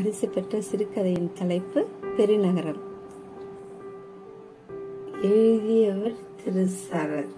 பரிசு பெற்ற சிறுகதையின் தலைப்பு பெருநகரம். எழுதியவர் திரு சரத்.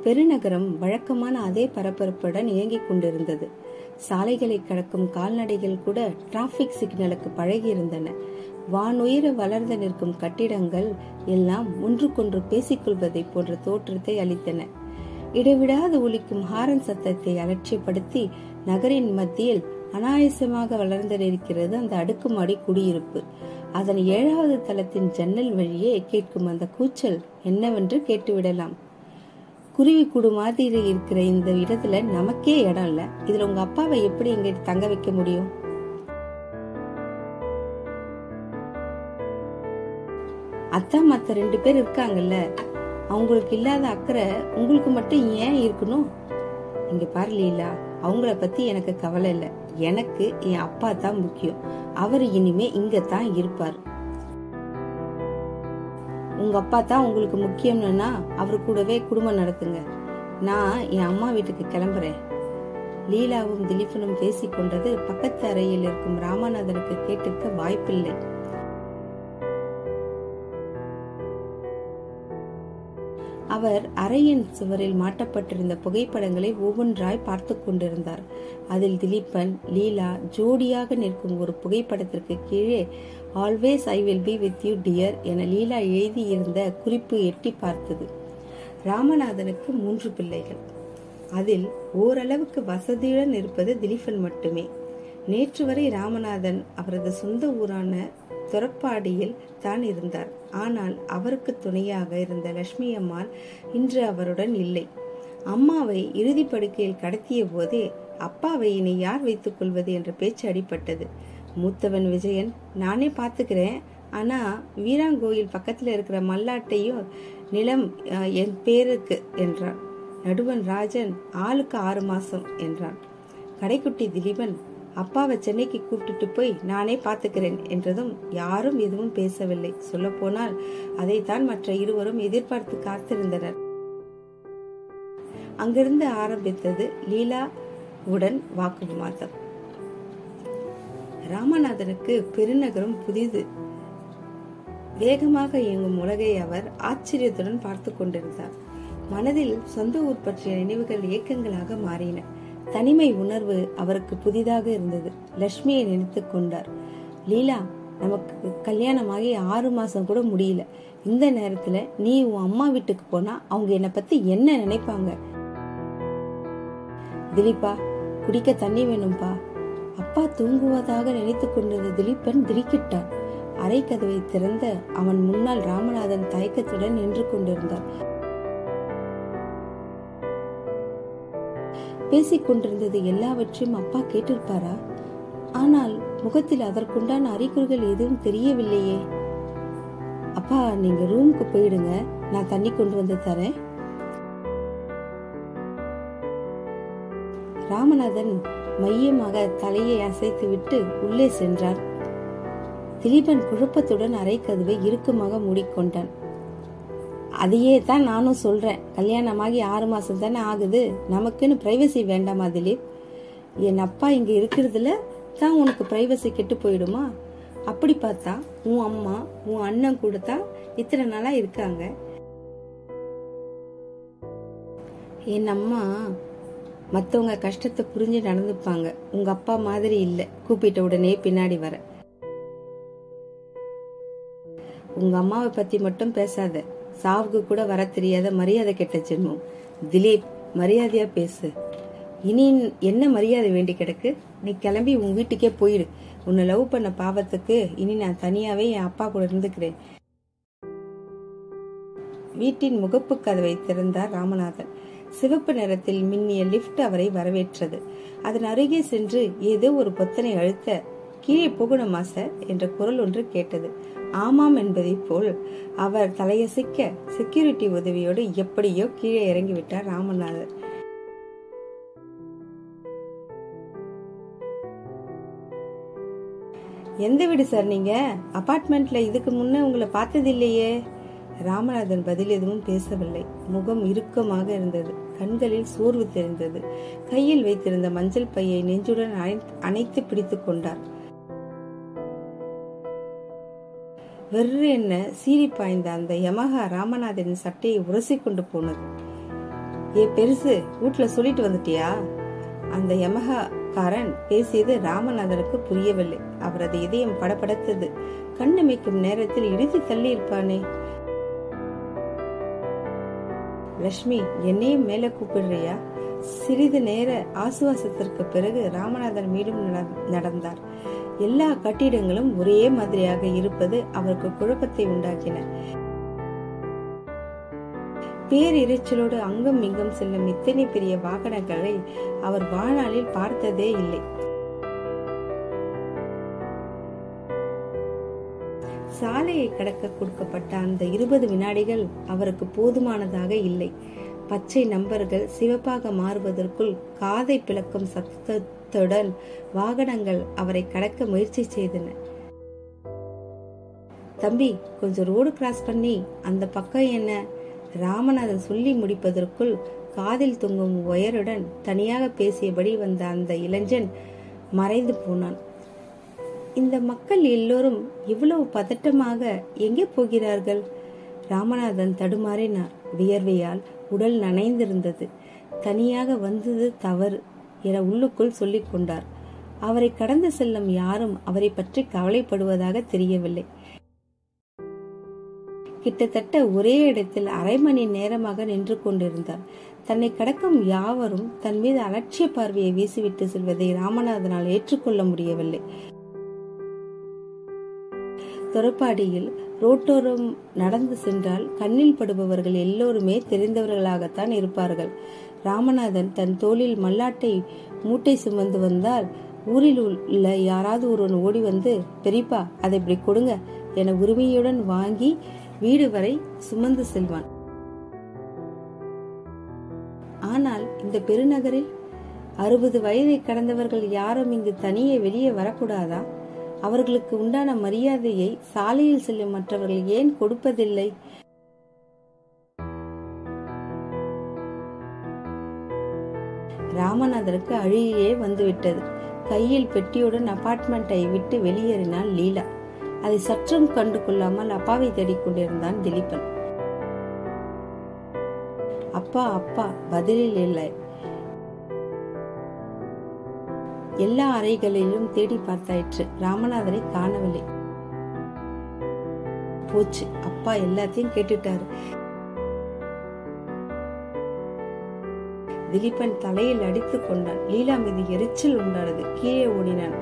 பெருநகரம் வழக்கமான அதே பரபரப்புடன் இயங்கிக் கொண்டிருந்தது. சாலைகளை கடக்கும் கால்நடைகள் கூட டிராபிக் சிக்னலுக்கு பழகி இருந்தன. வானுயர வளர்ந்து நிற்கும் கட்டிடங்கள் எல்லாம் ஒன்றுக்கொன்று பேசிக்கொள்வதை போன்ற தோற்றத்தை அளித்தன. இடைவிடாது ஒலிக்கும் ஹாரன் சத்தத்தை அலட்சியப்படுத்தி நகரின் மத்தியில் அனாயசமாக வளர்ந்து இருக்கிறது அந்த அடுக்குமாடி குடியிருப்பு. அதன் 7வது தளத்தின் ஜன்னல் வழியே கேட்கும் அந்த கூச்சல் என்னவென்று கேட்டுவிடலாம். குருவி கூடு மாதிரி இருக்கிற இந்த இடத்துல நமக்கே இடம் இல்ல, இதுல உங்க அப்பாவை எப்படி இங்க தங்க வைக்க முடியும்? அத்தா மத்த 2 பேர் இருக்காங்கல்ல, அவங்களுக்கு இல்லாத அக்கறை உங்களுக்கு மட்டும் ஏன் இருக்கணும்? இங்க பாரு லீலா, அவங்கள பத்தி எனக்கு கவலை இல்ல. எனக்கு என் அப்பா தான் முக்கியம். அவரு இனிமே இங்கதான் இருப்பார். உங்க அப்பா தான் உங்களுக்கு முக்கியம்னா அவரு கூடவே குடும்பம் நடத்துங்க. நான் என் அம்மா வீட்டுக்கு கிளம்புறேன். லீலாவும் திலீபனும் பேசிக்கொண்டது பக்கத்து அறையில் இருக்கும் ராமநாதனுக்கு கேட்டிருக்க வாய்ப்பில்லை. அவர் அறையின் சுவரில் மாட்டப்பட்டிருந்த புகைப்படங்களை ஒவ்வொன்றாய் பார்த்து கொண்டிருந்தார். அதில் திலீபன் லீலா ஜோடியாக நிற்கும் ஒரு புகைப்படத்திற்கு கீழே always I will be with you dear என லீலா எழுதியிருந்த குறிப்பு எட்டி பார்த்தது. ராமநாதனுக்கு 3 பிள்ளைகள். அதில் ஓரளவுக்கு வசதியுடன் இருப்பது திலீபன் மட்டுமே. நேற்று வரை ராமநாதன் அவரது சொந்த ஊரான தொரப்பாடியில் தான் இருந்தார். ஆனால் அவருக்கு துணையாக இருந்த லட்சுமி அம்மாள் இன்று அவருடன் இல்லை. அம்மாவை இறுதி படுக்கையில் கடத்திய போதே அப்பாவை இனி யார் வைத்துக் கொள்வது என்ற பேச்சு அடிபட்டது. மூத்தவன் விஜயன், நானே பாத்துக்கிறேன், ஆனா வீராங்கோயில் பக்கத்துல இருக்கிற மல்லாட்டையும் நிலம் என் பேருக்கு என்றான். நடுவன் ராஜன் ஆளுக்கு 6 மாசம் என்றான். கடைக்குட்டி திலீபன், அப்பாவை சென்னைக்கு கூப்பிட்டுட்டு போய் நானே பாத்துக்கிறேன் என்றதும் யாரும் எதுவும் பேசவில்லை. சொல்ல போனால் அதைத்தான் மற்ற இருவரும் எதிர்பார்த்து காத்திருந்தனர். அங்கிருந்து ஆரம்பித்தது லீலாவுடன் வாக்குவாதம். ராமநாதனுக்கு பெருநகரம் புதிது. வேகமாக இயங்கும் உலகை அவர் ஆச்சரியத்துடன் பார்த்து கொண்டிருந்தார். மனதில் சொந்த ஊர் பற்றிய நினைவுகள் ஏக்கங்களாக மாறின. தனிமை உணர்வு அவருக்கு புதிதாக இருந்தது. லட்சுமியை நினைத்துக் கொண்டார். லீலா, நமக்கு கல்யாணமாகி 6 மாசம் கூட முடியல. இந்த நேரத்துல நீ உன் அம்மா வீட்டுக்கு போனா அவங்க என்னை பத்தி என்ன நினைப்பாங்க? திலீபா, குடிக்க தண்ணி வேணும்பா. அப்பா தூங்குவதாக நினைத்துக் கொண்டிருந்த திலீபன் திடுக்கிட்டான். அறை கதவை திறந்த அவன் முன்னால் ராமநாதன் தயக்கத்துடன் நின்று கொண்டிருந்தார். பேசிக் கொண்டிருந்தது எல்லாவற்றையும் அப்பா கேட்டிருப்பாரா? ஆனால் முகத்தில் அதற்குண்டான அறிகுறிகள் எதுவும் தெரியவில்லையே. அப்பா, நீங்க ரூமுக்கு போயிடுங்க, நான் தண்ணி கொண்டு வந்து தரேன். ராமநாதன் மையமாக தலையை அசைத்து விட்டு உள்ளே சென்றார். திலீபன் குழப்பத்துடன் அறை கதவை இறுக்கமாக மூடிக்கொண்டான். அதையே தான் நானும் சொல்றேன். கல்யாணமாகி 6 மாசம் தானே ஆகுது, நமக்குன்னு பிரைவசி வேண்டாமா திலீப்? என் அப்பா இங்க இருக்கிறதுல தான் உனக்கு பிரைவசி கெட்டு போயிடுமா? அப்படி பார்த்தா உன் அம்மா உன் அண்ணன் கூட தான் இத்தனை நாளா இருக்காங்க. என் அம்மா மத்தவங்க கஷ்டத்தை புரிஞ்சு நடந்துப்பாங்க. உங்க அப்பா மாதிரி இல்ல, கூப்பிட்ட உடனே பின்னாடி வர. உங்க அம்மாவை பத்தி மட்டும் பேசாத. சாவுக்கு கூட வர தெரியாத மரியாதை கெட்ட ஜென்மம். திலீப், மரியாதையா பேசு. இனி என்ன மரியாதை வேண்டி கிடக்கு? நீ கிளம்பி உன் வீட்டுக்கே போயிடு. உன்னை லவ் பண்ண பாவத்துக்கு இனி நான் தனியாவே என் அப்பா கூட இருந்துக்கிறேன். வீட்டின் முகப்பு கதவை திறந்தார் ராமநாதன். சிவப்பு நிறத்தில் மின்னிய லிப்ட் அவரை வரவேற்றது. அதன் அருகே சென்று ஏதோ ஒரு பொத்தனை அழுத்த, கீழே போகணுமா சார் என்ற குரல் ஒன்று கேட்டது. ஆமாம் என்பதை போல் அவர் தலையசைக்க செக்யூரிட்டி உதவியோடு எப்படியோ கீழே இறங்கிவிட்டார் ராமநாதன். எந்த வீடு சார் நீங்க? அபார்ட்மெண்ட்ல இதுக்கு முன்ன உங்களை பார்த்தது இல்லையே. ராமநாதன் பதில் எதுவும் பேசவில்லை. முகம் இறுக்கமாக இருந்தது. கண்களில் சோர்வு தெரிந்தது. கையில் வைத்திருந்த மஞ்சள் பையை நெஞ்சுடன் அணைத்து பிடித்துக் கொண்டார். வெறு என்ன சீறி பாய்ந்த அந்த யமகா ராமநாதனின் சட்டையை உரசி கொண்டு போனது. ஏ பெருசு, வீட்டுல சொல்லிட்டு வந்துட்டியா? அந்த யமகாக்காரன் பேசியது ராமநாதனுக்கு புரியவில்லை. அவரது இதயம் படபடத்தது. கண்ணமைக்கும் நேரத்தில் இடித்து தள்ளி இருப்பானே. லட்சுமி, என்னையும் மேல கூப்பிடுறியா? சிறிது நேர ஆசுவாசத்திற்கு பிறகு ராமநாதன் மீண்டும் நடந்தார். எல்லா கட்டிடங்களும் ஒரே மாதிரியாக இருப்பது அவருக்கு குழப்பத்தை உண்டாக்கின. பேரிரைச்சலோடு அங்கும் இங்கும் செல்லும் இத்தனை பெரிய வாகனங்களை அவர் வாழ்நாளில் பார்த்ததே இல்லை. சாலையை கடக்க கொடுக்கப்பட்ட அந்த 20 வினாடிகள் அவருக்கு போதுமானதாக இல்லை. பச்சை நம்பர்கள் சிவப்பாக மாறுவதற்குள் காதை பிளக்கும் சத்தத்துடன் வாகனங்கள் அவரை கடக்க முயற்சி செய்தன. தம்பி, கொஞ்சம் ரோடு கிராஸ் பண்ணி அந்த பக்கம் என்ன? ராமநாதன் சொல்லி முடிப்பதற்குள் காதில் தொங்கும் ஒயருடன் தனியாக பேசியபடி வந்த அந்த இளைஞன் மறைந்து போனான். இந்த மக்கள் எல்லோரும் இவ்வளவு பதட்டமாக எங்கே போகிறார்கள்? ராமநாதன் தடுமாறினார். வியர்வையால் உடல் நனைந்திருந்தது. தனியாக வந்தது தவறு என உள்ளுக்குள் சொல்லிக் கொண்டார். அவரை கடந்து செல்லும் யாரும் அவரை பற்றி கவலைப்படுவதாக தெரியவில்லை. கிட்டத்தட்ட ஒரே இடத்தில் அரை மணி நேரமாக நின்று கொண்டிருந்தார். தன்னை கடக்கும் யாவரும் தன் மீது அலட்சிய பார்வையை வீசிவிட்டு செல்வதை ராமநாதனால் ஏற்றுக்கொள்ள முடியவில்லை. தொரப்பாடியில் ரோட்டோரம் நடந்து சென்றால் கண்ணில் படுபவர்கள் எல்லோருமே தெரிந்தவர்களாகத்தான் இருப்பார்கள். ராமநாதன் தன் தோளில் மல்லாட்டை மூட்டை சுமந்து வந்தால் ஊரில் உள்ள யாராவது ஒருவன் ஓடி வந்து, பெரியப்பா அதை இப்படி கொடுங்க என உரிமையுடன் வாங்கி வீடு வரை சுமந்து செல்வான். ஆனால் இந்த பெருநகரில் 60 வயதை கடந்தவர்கள் யாரும் இங்கு தனியே வெளியே வரக்கூடாதா? அவர்களுக்கு உண்டான மரியாதையை சாலையில் செல்லும் மற்றவர்கள் ஏன் கொடுப்பதில்லை? ராமநாதனுக்கு அழுகையே வந்துவிட்டது. கையில் பெட்டியுடன் அபார்ட்மெண்டை விட்டு வெளியேறினாள் லீலா. அதை சற்றும் கண்டு கொள்ளாமல் அப்பாவை தேடிக்கொண்டிருந்தான் திலீபன். அப்பா அப்பா பதிலில் இல்லை. எல்லா அறைகளிலும் தேடி பார்த்தாயிற்று. ராமநாதனை காணவில்லை. போச்சு, அப்பா எல்லாத்தையும் கேட்டுட்டாரு. திலீபன் தலையில் அடித்துக் கொண்டான். லீலா மீது எரிச்சல் உண்டானது. கீழே ஓடினான்.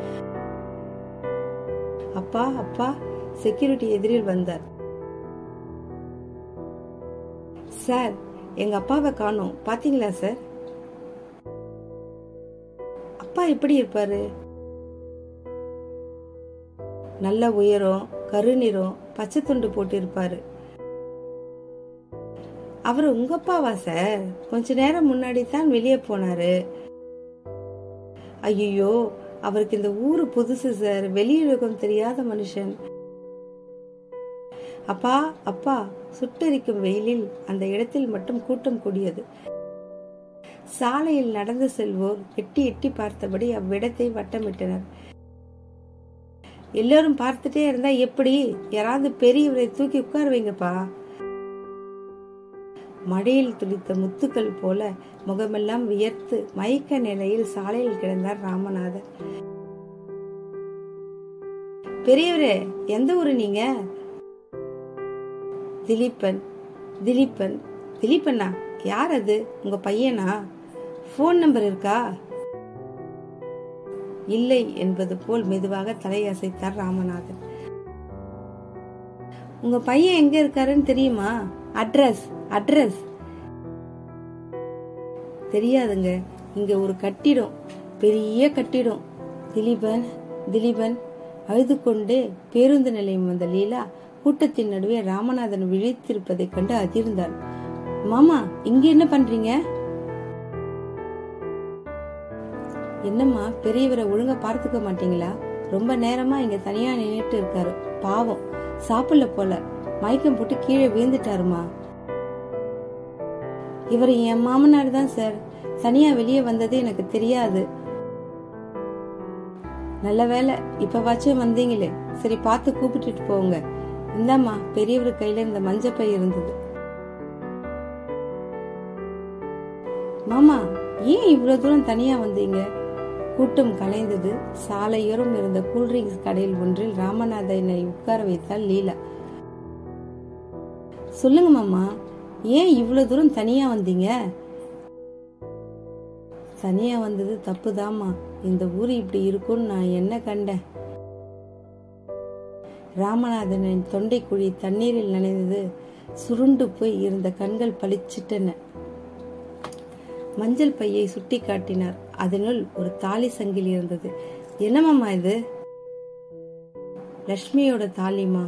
அப்பா அப்பா, செக்யூரிட்டி எதிரில் வந்தார். சார், எங்க அப்பாவை காணோம், பாத்தீங்களா சார்? அப்பா எப்படி இருப்பாரு? நல்ல உயரம், கருநிறம், பச்சை துண்டு போட்டு இருப்பாரு. அவரு உங்க அப்பாவா சார்? கொஞ்ச நேரம் முன்னாடி தான் வெளியே போனாரு. ஐயோ, அவருக்கு இந்த ஊரு புதுசு சார், வெளியுலகம் தெரியாத மனுஷன். அப்பா அப்பா, சுட்டெரிக்கும் வெயிலில் அந்த இடத்தில் மட்டும் கூட்டம் கூடியது. சாலையில் நடந்து செல்வோர் எட்டி எட்டி பார்த்தபடி அவ்விடத்தை வட்டமிட்டனர். எல்லாரும் பார்த்துட்டே இருந்தா எப்படி? யாராவது பெரியவரை தூக்கி உட்கார வைங்கப்பா. மழையில் துளித்த முத்துக்கள் போல முகமெல்லாம் வியர்த்து மயக்க நிலையில் சாலையில் கிடந்தார் ராமநாதன். பெரியவரே, எந்த ஊரு நீங்க? திலீபன். திலீபன்? திலீபனா? யார் அது? உங்க பையனா? போன் நம்பர் இருக்கா? இல்லை என்பது போல் மெதுவாக தலையசைத்தார் ராமநாதன். உங்க பையன் எங்க இருக்காருன்னு தெரியுமா? அட்ரஸ் அட்ரஸ் தெரியாதுங்க. இங்க ஒரு கட்டிடம், பெரிய கட்டிடம். திலீபன் திலீபன் அழுது கொண்டே பேருந்து நிலையம் வந்த லீலா கூட்டத்தின் நடுவே ராமநாதன் விழித்திருப்பதை கண்டு அதிர்ந்தாள். மாமா, இங்க என்ன பண்றீங்க? என்னம்மா, பெரியவரை ஒழுங்கா பார்த்துக்க மாட்டீங்களா? ரொம்ப நேரமா இங்க தனியா நின்னுட்டு இருக்காரு. பாவம், சாப்பிடல போல. மயக்கம் போட்டு கீழே விழுந்துட்டாருமா. இவர் என் மாமனார் தான் சார். தனியா வெளியே வந்தது எனக்கு தெரியாது. நல்ல வேலை இப்பவாச்சும் வந்தீங்களே. சரி, பார்த்து கூப்பிட்டுட்டு போங்க. இந்தாம்மா, பெரியவர் கையில இந்த மஞ்சப்பை இருந்தது. மாமா, ஏன் இவ்வளவு தூரம் தனியா வந்தீங்க? கூட்டம் கலைந்தது. சாலையோரம் இருந்த கூல்ட்ரிங்க்ஸ் கடையில் ஒன்றில் ராமநாதனை உட்கார வைத்தாள் லீலா. சொல்லுங்க மாமா, ஏன் இவ்வளவு தூரம் தனியா வந்தீங்க? தனியா வந்தது தப்புதாம்மா. இந்த ஊர் இப்படி இருக்கும்னு நான் என்ன கண்டேன்? ராமநாதனின் தொண்டை குழி தண்ணீரில் நனைந்தது. சுருண்டு போய் இருந்த கண்கள் பளிச்சிட்டன. மஞ்சள் பையை சுட்டி காட்டினார். அதனுள் ஒரு தாலி சங்கிலி இருந்தது. என்னமாமா இது? லட்சுமியோட தாலிமா.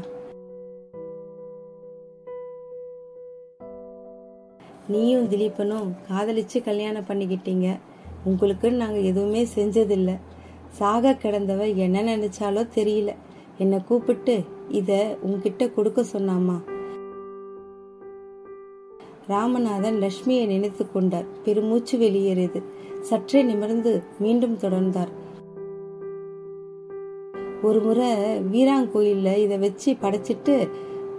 நீயும் திலீபனும் காதலிச்சு கல்யாணம் பண்ணிக்கிட்டீங்க. உங்களுக்குன்னு நாங்க எதுவுமே செஞ்சதில்லை. சாக கிடந்தவ என்ன நினைச்சாலோ தெரியல, என்னை கூப்பிட்டு இத உன்கிட்ட கொடுக்க சொன்னாமா. ராமநாதன் லட்சுமியை நினைத்து கொண்டார். பெருமூச்சு வெளியேறியது. சற்றே நிமிர்ந்து மீண்டும் தொடர்ந்தார். ஒரு முறை வீராங்கோயில்ல இத வச்சு படைச்சிட்டு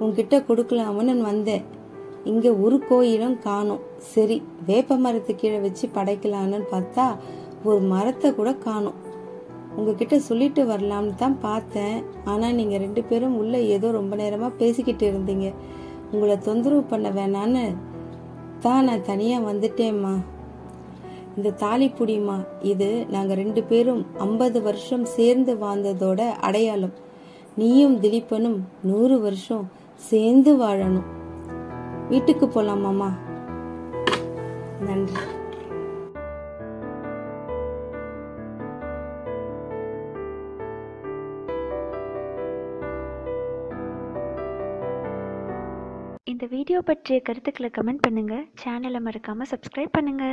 உன்கிட்ட கொடுக்கலாம்னு வந்தேன். இங்க ஒரு கோயிலும் காணும். சரி, வேப்ப மரத்து கீழே வச்சு படைக்கலான்னு பார்த்தா ஒரு மரத்தை கூட காணும். உங்ககிட்ட சொல்லிட்டு வரலாம்னு தான் பார்த்தேன். ஆனா நீங்க 2 பேரும் உள்ள ஏதோ ரொம்ப நேரமா பேசிக்கிட்டு இருந்தீங்க. உங்களை தொந்தரவு பண்ண வேணான்னு தான் நான் தனியா வந்துட்டேம்மா. இந்த தாலி புடிமா. இது நாங்க 2 பேரும் 50 வருஷம் சேர்ந்து வாழ்ந்ததோட அடையாளம். நீயும் திலீபனும் 100 வருஷம் சேர்ந்து வாழணும். வீட்டுக்கு போலாமாமா? நன்றி. இந்த வீடியோ பற்றிய கருத்துக்களை கமெண்ட் பண்ணுங்க. சேனலை மறக்காம சப்ஸ்கிரைப் பண்ணுங்க.